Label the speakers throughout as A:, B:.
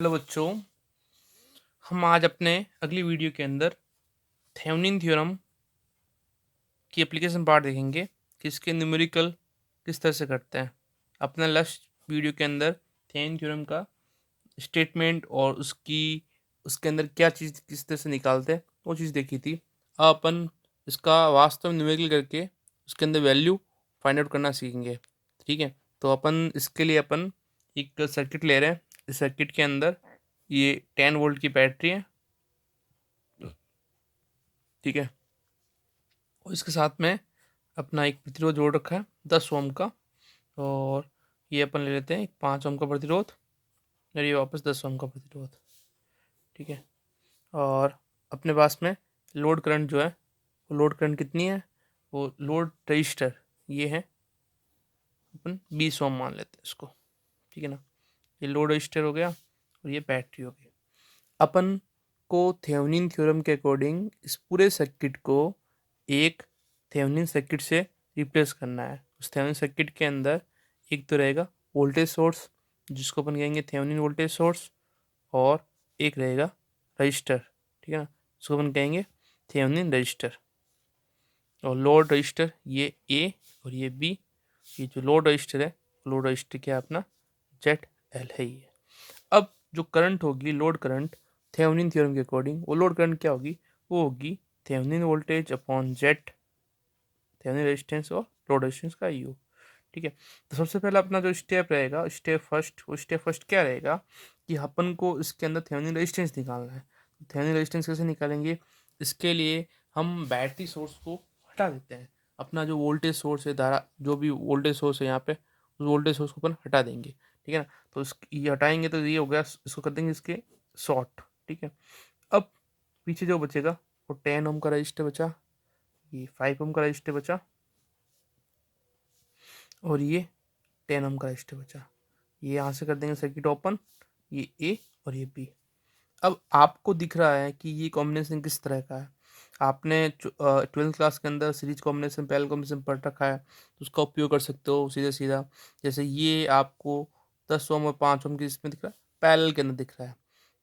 A: Hello बच्चों, हम आज अपने अगली वीडियो के अंदर थेवेनिन थ्योरम की एप्लीकेशन पार्ट देखेंगे कि इसके न्यूमेरिकल किस तरह से करते हैं। अपना लास्ट वीडियो के अंदर थेवेनिन थ्योरम का स्टेटमेंट और उसके अंदर क्या चीज़ किस तरह से निकालते हैं वो चीज़ देखी थी। अब अपन इसका वास्तव में न्यूमेरिकल करके उसके अंदर वैल्यू फाइंड आउट करना सीखेंगे। ठीक है, तो अपन इसके लिए अपन एक सर्किट ले रहे हैं। इस सर्किट के अंदर ये 10 वोल्ट की बैटरी है। ठीक है, और इसके साथ में अपना एक प्रतिरोध जोड़ रखा है 10 ओम का, और ये अपन ले लेते हैं एक 5 ओम का प्रतिरोध और ये वापस 10 ओम का प्रतिरोध। ठीक है, और अपने पास में लोड करंट जो है वो लोड करंट कितनी है, वो लोड रजिस्टर ये है, अपन 20 ओम मान लेते हैं इसको। ठीक है ना, ये लोड रजिस्टर हो गया और ये बैटरी हो गई। अपन को थेवेनिन थ्योरम के अकॉर्डिंग इस पूरे सर्किट को एक थेवेनिन सर्किट से रिप्लेस करना है। उस थेवेनिन सर्किट के अंदर एक तो रहेगा वोल्टेज सोर्स जिसको अपन कहेंगे थेवेनिन वोल्टेज सोर्स, और एक रहेगा रजिस्टर। ठीक है ना, इसको अपन कहेंगे थेवेनिन रजिस्टर। और लोड रजिस्टर ये ए और ये बी। ये जो लोड रजिस्टर है, लोड रजिस्टर क्या है अपना जेड एल है ये। अब जो करंट होगी लोड करंट थेवेनिन थ्योरम के अकॉर्डिंग, वो लोड करंट क्या होगी, वो होगी Thevenin voltage upon Z, Thevenin resistance और लोड रेजिस्टेंस का यू। ठीक है, तो सबसे पहले अपना जो स्टेप रहेगा स्टेप फर्स्ट क्या रहेगा कि अपन को इसके अंदर थेवेनिन रेजिस्टेंस निकालना है। थेवेनिन रेजिस्टेंस कैसे निकालेंगे, इसके लिए हम बैटरी सोर्स को हटा देते हैं। अपना जो वोल्टेज सोर्स है, धारा जो भी वोल्टेज सोर्स है यहाँ पे, उस वोल्टेज सोर्स को अपन हटा देंगे। ठीक है ना, तो ये हटाएंगे तो ये हो गया, इसको कर देंगे इसके शॉर्ट। ठीक है, अब पीछे जो बचेगा वो 10 ओम का रजिस्टर बचा, ये 5 ओम का रजिस्टर बचा, और ये 10 ओम का रजिस्टर बचा। ये यहाँ से कर देंगे सर्किट ओपन, ये ए और ये बी। अब आपको दिख रहा है कि ये कॉम्बिनेशन किस तरह का है। आपने 12th क्लास के अंदर सीरीज कॉम्बिनेशन पैरेलल कॉम्बिनेशन पढ़ रखा है, तो उसका उपयोग कर सकते हो सीधा सीधा। जैसे ये आपको 10 ओम और 5 ओम की इसमें दिख रहा है, पैरेलल के अंदर दिख रहा है,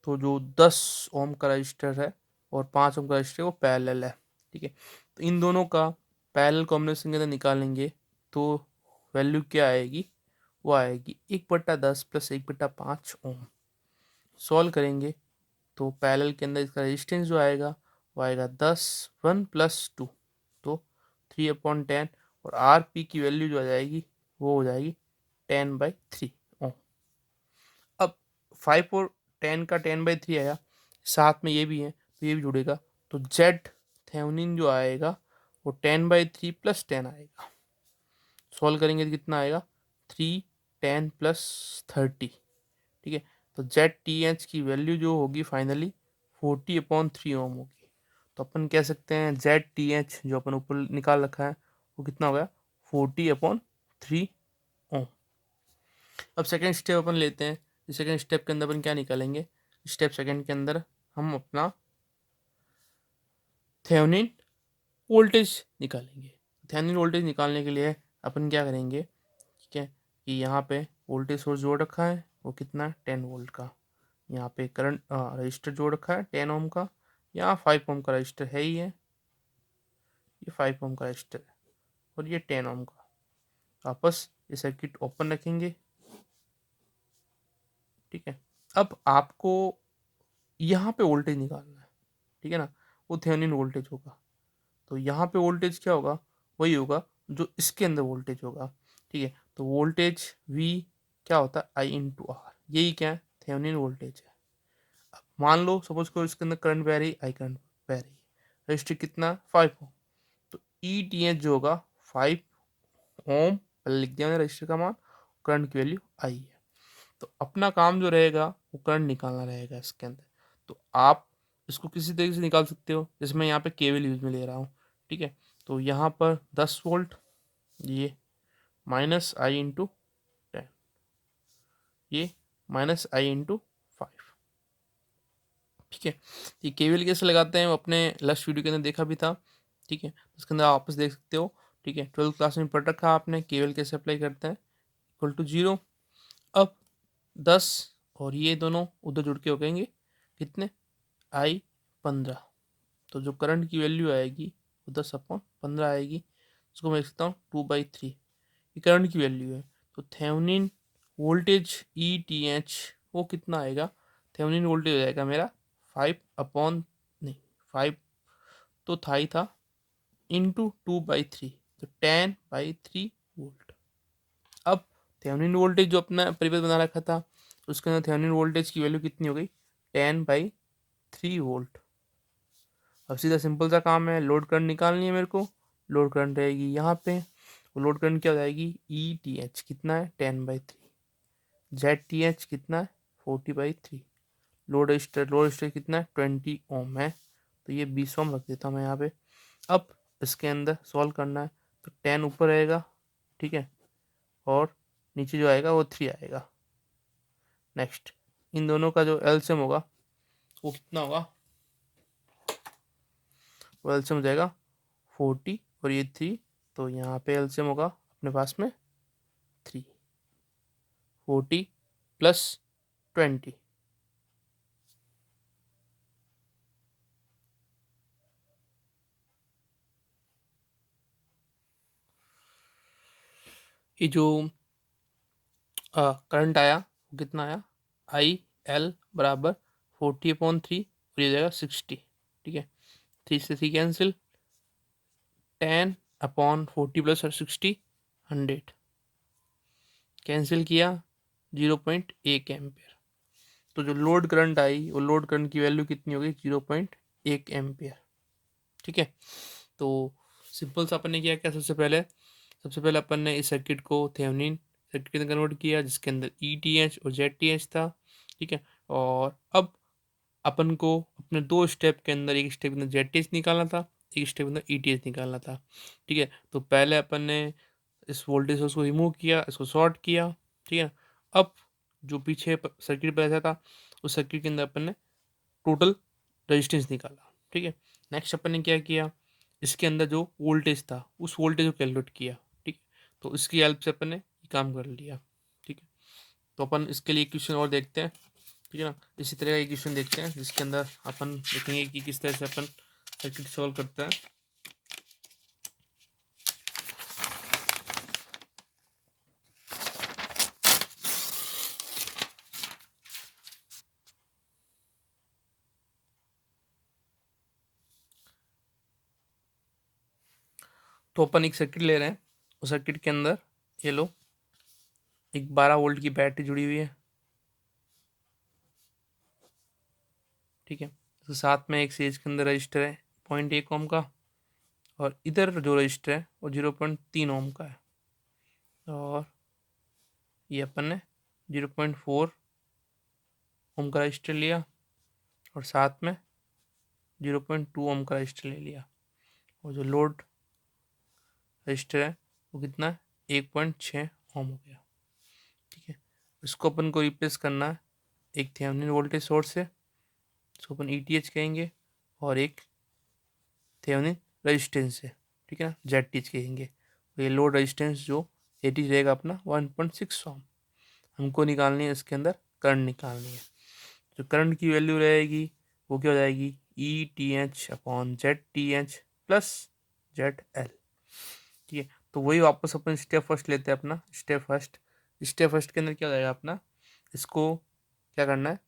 A: तो जो 10 ओम का रजिस्टर है और 5 ओम का रजिस्टर है वो पैरेलल है। ठीक है, तो इन दोनों का पैरेलल कॉम्बिनेशन के अंदर निकालेंगे तो वैल्यू क्या आएगी, वो आएगी 1/10 प्लस 1/5 ओम। सॉल्व करेंगे तो पैरेलल के अंदर इसका रेजिस्टेंस जो आएगा वो आएगा 10, 1+2, तो 3/10, और आर पी की वैल्यू जो आ जाएगी वो हो जाएगी 10/3 ओम। अब 5 और 10 का 10/3 आया, साथ में ये भी है तो ये भी जुड़ेगा, तो जेड थेवेनिन जो आएगा वो 10/3 प्लस 10 आएगा। सॉल्व करेंगे तो कितना आएगा 3, 10 प्लस 30। ठीक है, तो जेड टी एच की वैल्यू जो होगी फाइनली 40/3 ओम होगी। तो अपन कह सकते हैं जेड टी एच जो अपन ऊपर निकाल रखा है वो कितना हो गया 40/3 ओम। अब सेकेंड स्टेप अपन लेते हैं। सेकेंड स्टेप के अंदर अपन क्या निकालेंगे, स्टेप सेकेंड के अंदर हम अपना थेवेनिन वोल्टेज निकालेंगे। थेवेनिन वोल्टेज निकालने के लिए अपन क्या करेंगे, ठीक है, कि यहाँ पे वोल्टेज सोर्स जोड़ रखा है वो कितना 10 वोल्ट का, यहाँ पे करंट रजिस्टर जोड़ रखा है 10 ओम का, यहाँ 5 ओम का रजिस्टर है ही है, ये 5 ओम का रजिस्टर है, और ये 10 ओम का। वापस ये सर्किट ओपन रखेंगे। ठीक है, अब आपको यहाँ पे वोल्टेज निकालना है। ठीक है ना, वो थेवेनिन वोल्टेज होगा, तो यहाँ पे वोल्टेज क्या होगा, वही होगा जो इसके अंदर वोल्टेज होगा। ठीक है, तो वोल्टेज V क्या होता है I/R, यही क्या है थेवेनिन वोल्टेज है। अब मान लो सपोज को इसके अंदर करंट बह रही, आई करंट बह रही है, रजिस्टर कितना 5 ओम, तो ETH जो होगा 5 ओम, पहले लिख दिया मैंने रजिस्टर का मान, करंट की वैल्यू आई है। तो अपना काम जो रहेगा वो करंट निकालना रहेगा इसके अंदर। तो आप इसको किसी तरीके से निकाल सकते हो, जैसे मैं यहाँ पे केवल यूज में ले रहा हूँ। ठीक है, तो यहाँ पर 10 वोल्ट, ये -I/10, ये -I/5। ठीक है, ये केवीएल कैसे लगाते हैं वो अपने लास्ट वीडियो के अंदर देखा भी था। ठीक है, उसके अंदर आप वापस देख सकते हो। ठीक है, 12th क्लास में पढ़ रखा आपने केवीएल कैसे अप्लाई करते हैं, इक्वल टू 0। अब 10 और ये दोनों उधर जुड़ के हो जाएंगे कितने, I15। तो जो करंट की वैल्यू आएगी वो 10/15 आएगी। उसको मैं लिख सकता हूँ 2/3। ये करंट की वैल्यू है। तो थेवेनिन वोल्टेज ETH वो कितना आएगा, थेवेनिन वोल्टेज हो जाएगा मेरा 5 तो था ही था इंटू 2/3, तो 10/3 वोल्ट। अब थेवेनिन वोल्टेज जो अपना परिपथ बना रखा था उसके अंदर थेवेनिन वोल्टेज की वैल्यू कितनी हो गई, 10/3 वोल्ट। अब सीधा सिंपल सा काम है, लोड करंट निकालनी है मेरे को। लोड करंट रहेगी यहाँ पे, वो लोड करंट क्या हो जाएगी, ETH कितना है 10/3, ZTH कितना है 40/3, लोड रजिस्टर कितना है 20 ओम है, तो ये 20 ओम रख देता हूँ मैं यहाँ पे। अब इसके अंदर सॉल्व करना है, तो 10 ऊपर आएगा, ठीक है, और नीचे जो आएगा वो 3 आएगा। नेक्स्ट इन दोनों का जो एलसीएम होगा वो कितना होगा, वो एलसीएम हो जाएगा 40 और ये 3, तो यहाँ पे एलसीएम होगा अपने पास में 3, 40 प्लस 20। ये जो करंट आया वो कितना आया, IL बराबर 40/3 और ये जाएगा 60, ठीक है, 3 से 3 कैंसिल, 10/40 प्लस 60 100 कैंसिल किया, 0.1 एम्पियर। तो जो लोड करंट आई वो लोड करंट की वैल्यू कितनी हो गई, 0.1 एम्पियर, ठीक है। तो सिंपल सा अपन ने क्या किया, सबसे पहले अपन ने इस सर्किट को थेवेनिन सर्किट के अंदर कन्वर्ट किया जिसके अंदर ETH और ZTH था, ठीक है। और अब अपन को अपने दो स्टेप के अंदर, एक स्टेप के अंदर ZTH निकालना था, एक स्टेप के अंदर ETH निकालना था, ठीक है। तो पहले अपन ने इस वोल्टेज सोर्स को रिमूव किया, इसको शॉर्ट किया, ठीक है। अब जो पीछे सर्किट पर था उस सर्किट के अंदर अपन ने टोटल रेजिस्टेंस निकाला, ठीक है। नेक्स्ट अपन ने क्या किया, इसके अंदर जो वोल्टेज था उस वोल्टेज को कैलकुलेट किया, ठीक है। तो इसकी हेल्प से अपन ने ये काम कर लिया, ठीक है। तो अपन इसके लिए क्वेश्चन और देखते हैं, ठीक है ना। इसी तरह का एक क्वेश्चन देखते हैं जिसके अंदर अपन देखेंगे कि किस तरह से अपन सर्किट सॉल्व करते हैं। तो अपन एक सर्किट ले रहे हैं, उस सर्किट के अंदर ये लो एक 12 वोल्ट की बैटरी जुड़ी हुई है, ठीक है। तो साथ में एक सीरीज के अंदर रजिस्टर है 0.1 ओम का, और इधर जो रजिस्टर है वो 0.3 ओम का है, और ये अपन ने 0.4 ओम का रजिस्टर लिया और साथ में 0.2 ओम का रजिस्टर ले लिया, और जो लोड रजिस्टर है वो कितना है 1.6 ओम हो गया, ठीक है। इसको अपन को रिप्लेस करना है एक थेवेनिन वोल्टेज सोर्स से, इसको अपन ETH कहेंगे, और एक थेवेनिन रेजिस्टेंस से, ठीक है ना, ZTH कहेंगे। ये लोड रेजिस्टेंस जो ATH रहेगा अपना 1.6 ओम। हमको निकालनी है इसके अंदर करंट निकालनी है। जो करंट की वैल्यू रहेगी वो क्या हो जाएगी, ETH/ZTH प्लस ZL, ठीक है। तो वही वापस अपन स्टेप फर्स्ट लेते हैं अपना, स्टेप फर्स्ट के अंदर क्या हो जाएगा अपना, इसको क्या करना है,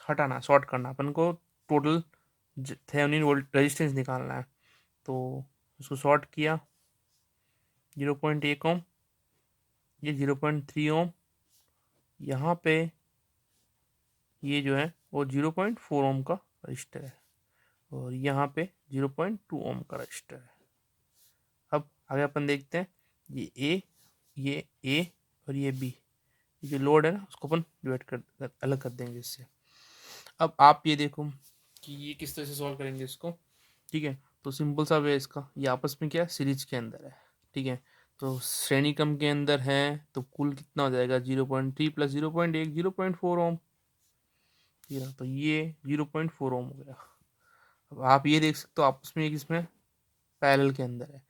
A: हटाना, शॉर्ट करना, अपन को टोटल थेवेनिन वोल्ट रेजिस्टेंस निकालना है। तो उसको शॉर्ट किया, 0.1 ओम, ये 0.3 ओम, यहाँ पे ये जो है वो 0.4 ओम का रजिस्टर है, और यहाँ पे 0.2 ओम का रजिस्टर है। अब आगे अपन देखते हैं, ये ए और ये बी, ये जो लोड है ना उसको अपन डिवाइड कर अलग कर देंगे इससे। अब आप ये देखो कि ये किस तरह से सॉल्व करेंगे इसको, ठीक है। तो सिंपल सा वे है इसका, ये आपस में क्या है, सीरीज के अंदर है, ठीक है। तो श्रेणी क्रम के अंदर है तो कुल कितना हो जाएगा, 0.3 प्लस 0.1 0.4 ओम, ठीक है। तो ये 0.4 ओम हो गया। अब आप ये देख सकते हो आपस में एक इसमें पैरेलल के अंदर है,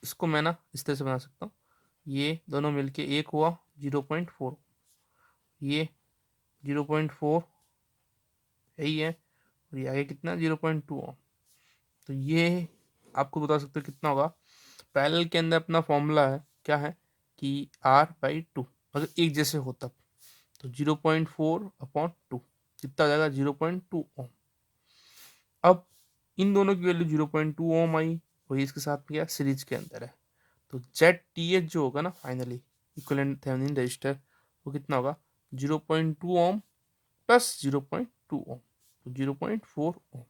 A: इसको मैं ना इस तरह से बना सकता हूँ, ये दोनों मिलके एक हुआ 0.4, ये 0.4 यही है, और ये आगे कितना 0.2 ओम। तो ये आपको बता सकते हो कितना होगा। पैरेलल के अंदर अपना फॉर्मूला है, क्या है कि R/2, अगर एक जैसे हो तब, तो 0.4/2 कितना आ जाएगा 0.2 ओम। अब इन दोनों की वैल्यू 0.2 ओम आई, और इसके साथ में क्या सीरीज के अंदर है, तो ZTH जो होगा ना फाइनली इक्विवेलेंट थेवेनिन रजिस्टर, वो कितना होगा 0.2 ओम प्लस 0.2 ओम, तो 0.4 ओम।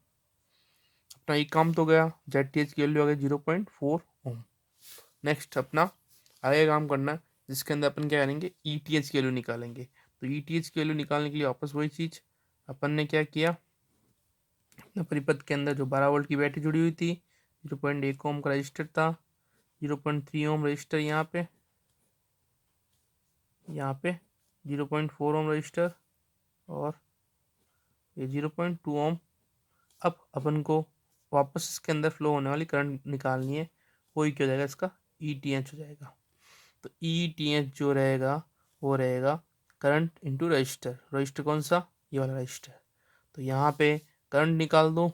A: अपना एक काम तो गया, ZTH की वैल्यू आ गई 0.4 ओम। नेक्स्ट अपना आगे काम करना है, जिसके अंदर अपन क्या करेंगे ETH की वैल्यू निकालेंगे। तो ETH की वैल्यू निकालने के लिए वापस वही चीज अपन ने क्या किया, अपने परिपथ के अंदर जो 12 वोल्ट की बैटरी जुड़ी हुई थी, 0.1 ओम का रजिस्टर था, 0.3 ओम रजिस्टर यहाँ पे 0.4 ओम रजिस्टर, और ये 0.2 ओम। अब अपन को वापस इसके अंदर फ्लो होने वाली करंट निकालनी है, वही क्या हो जाएगा इसका ETH हो जाएगा। तो ETH जो रहेगा वो रहेगा करंट इंटू रजिस्टर। रजिस्टर कौन सा, ये वाला रजिस्टर। तो यहाँ पे करंट निकाल दो,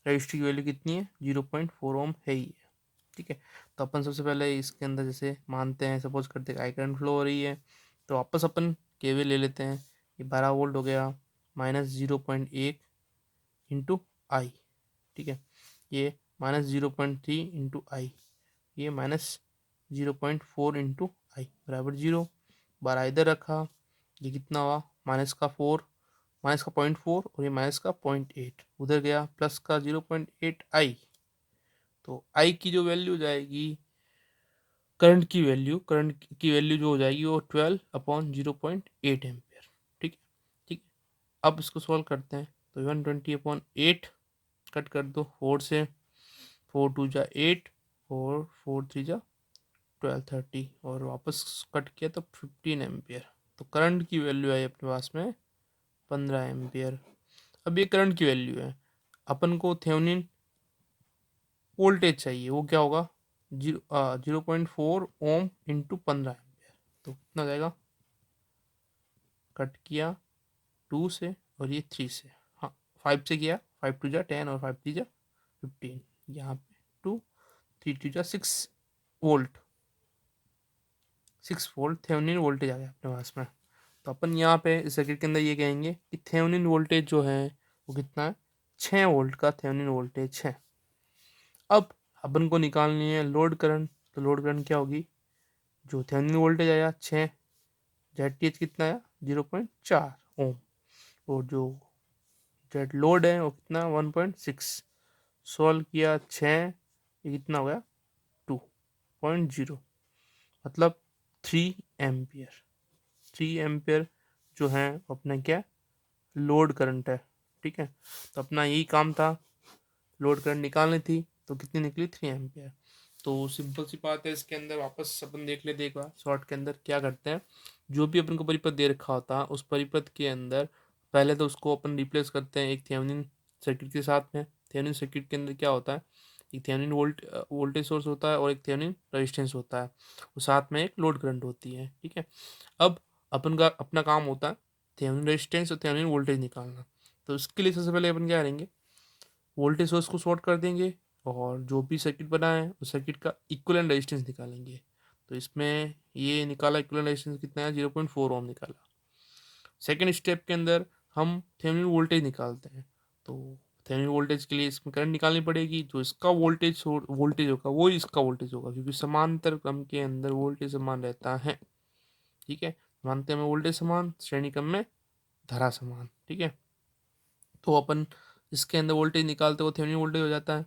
A: रजिस्टर की वैल्यू कितनी है 0.4 ओम है ही है। ठीक है, तो अपन सबसे पहले इसके अंदर जैसे मानते हैं, सपोज करते हैं आई करंट फ्लो हो रही है, तो वापस अपन केवीएल ले लेते हैं। ये 12 वोल्ट हो गया, -0.1 इंटू आई। ठीक है, ये -0.3 इंटू आई, ये -0.4 इंटू आई बराबर 0। 12 इधर रखा, ये कितना हुआ -4, -0.4, और ये -0.8 उधर गया, प्लस का 0.8 आई। तो आई की जो वैल्यू जाएगी, करंट की वैल्यू जो हो जाएगी वो 12/0.8 एम्पियर। ठीक है, ठीक है। अब इसको सॉल्व करते हैं, तो 120/8 कट कर दो 4 से, 4 2 जा 8, और 4 3 जा 12 30, और वापस कट किया तो 15 एम्पियर। तो करंट की वैल्यू आई अपने पास में 15 एम्पियर। अब ये करंट की वैल्यू है, अपन को थेवेनिन वोल्टेज चाहिए, वो क्या होगा 0.4 ओम इंटू 15 एम्पियर। तो कितना जाएगा, कट किया 2 से और ये 3 से, हाँ 5 से किया, 5 2 जा 10 और 5 3 जा 15, यहाँ पे 2 3 2 जा 6 वोल्ट, 6 वोल्ट थेवेनिन वोल्टेज आ गया अपने पास में। तो अपन यहाँ पे इस सर्किट के अंदर ये कहेंगे कि थेवेनिन वोल्टेज जो है वो कितना है, 6 वोल्ट का थेवेनिन वोल्टेज है। अब अपन को निकालनी है लोड करंट। तो लोड करंट क्या होगी, जो थेवेनिन वोल्टेज आया 6, ZTH कितना आया 0.4 ओम, और जो जेड लोड है वो कितना 1.6, सॉल्व किया 6, ये कितना हो गया 2.0, मतलब 3 एम्पियर। 3 एम्पियर जो है अपना क्या लोड करंट है। ठीक है, तो अपना यही काम था, लोड करंट निकालनी थी, तो कितनी निकली 3 एम्पियर। तो सिंपल सी बात है, इसके अंदर वापस अपन देख लेते एक बार शॉर्ट के अंदर क्या करते हैं। जो भी अपन को परिपथ दे रखा होता है, उस परिपथ के अंदर पहले तो उसको अपन रिप्लेस करते हैं एक थेवेनिन सर्किट के साथ में। थेवेनिन सर्किट के अंदर क्या होता है, एक थेवेनिन वोल्टेज सोर्स होता है और एक थेवेनिन रेजिस्टेंस होता है, और साथ में एक लोड करंट होती है। ठीक है, अब अपन का अपना काम होता है थेवेनिन रेजिस्टेंस और थेवेनिन वोल्टेज निकालना। तो इसके लिए सबसे पहले अपन क्या करेंगे, वोल्टेज सोर्स को शॉर्ट कर देंगे, और जो भी सर्किट बना है उस सर्किट का इक्विवेलेंट रेजिस्टेंस निकालेंगे। तो इसमें ये निकाला इक्विवेलेंट रेजिस्टेंस कितना है 0.4 ओम निकाला। सेकेंड स्टेप के अंदर हम थेवेनिन वोल्टेज निकालते हैं। तो थेवेनिन वोल्टेज के लिए इसमें करंट निकालनी पड़ेगी, जो इसका वोल्टेज होगा वो इसका वोल्टेज होगा, क्योंकि समांतर क्रम के अंदर वोल्टेज समान रहता है। ठीक है, मानते हैं में वोल्टेज समान, श्रेणी क्रम में धारा समान। ठीक है, तो अपन इसके अंदर वोल्टेज निकालते वो थेवेनिन वोल्टेज हो जाता है।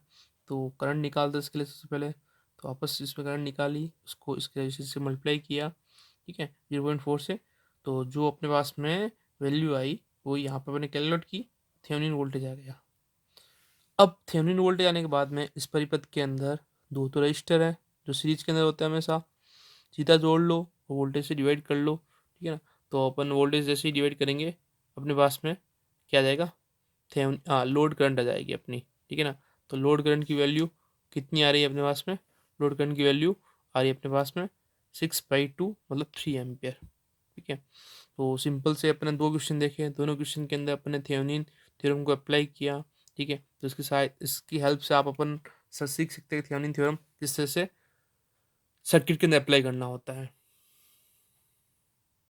A: तो करंट निकालते इसके लिए सबसे पहले, तो वापस इसमें करंट निकाली, उसको इसके रेजिस्टेंस से मल्टीप्लाई किया। ठीक है, 0.4 से, तो जो अपने पास में वैल्यू आई वो यहाँ पर मैंने कैलकुलेट की, थेवेनिन वोल्टेज आ गया। अब थेवेनिन वोल्टेज आने के बाद में इस परिपथ के अंदर दो तो रजिस्टर है जो सीरीज के अंदर होता है, हमेशा सीधा जोड़ लो और वोल्टेज से डिवाइड कर लो। ठीक है ना, तो अपन वोल्टेज जैसे ही डिवाइड करेंगे अपने पास में क्या आ जाएगा, लोड करंट आ जाएगी अपनी। ठीक है ना, तो लोड करंट की वैल्यू कितनी आ रही है अपने पास में, लोड करंट की वैल्यू आ रही है अपने पास में 6/2 मतलब 3 एम्पियर। ठीक है, तो सिंपल से अपने दो क्वेश्चन देखे, दोनों क्वेश्चन के अंदर अपने थेवेनिन थ्योरम को अप्लाई किया, ठीक है। तो इसकी हेल्प से आप अपन सीख सकते हैं थेवेनिन थ्योरम किस तरह से सर्किट के अंदर अप्लाई करना होता है।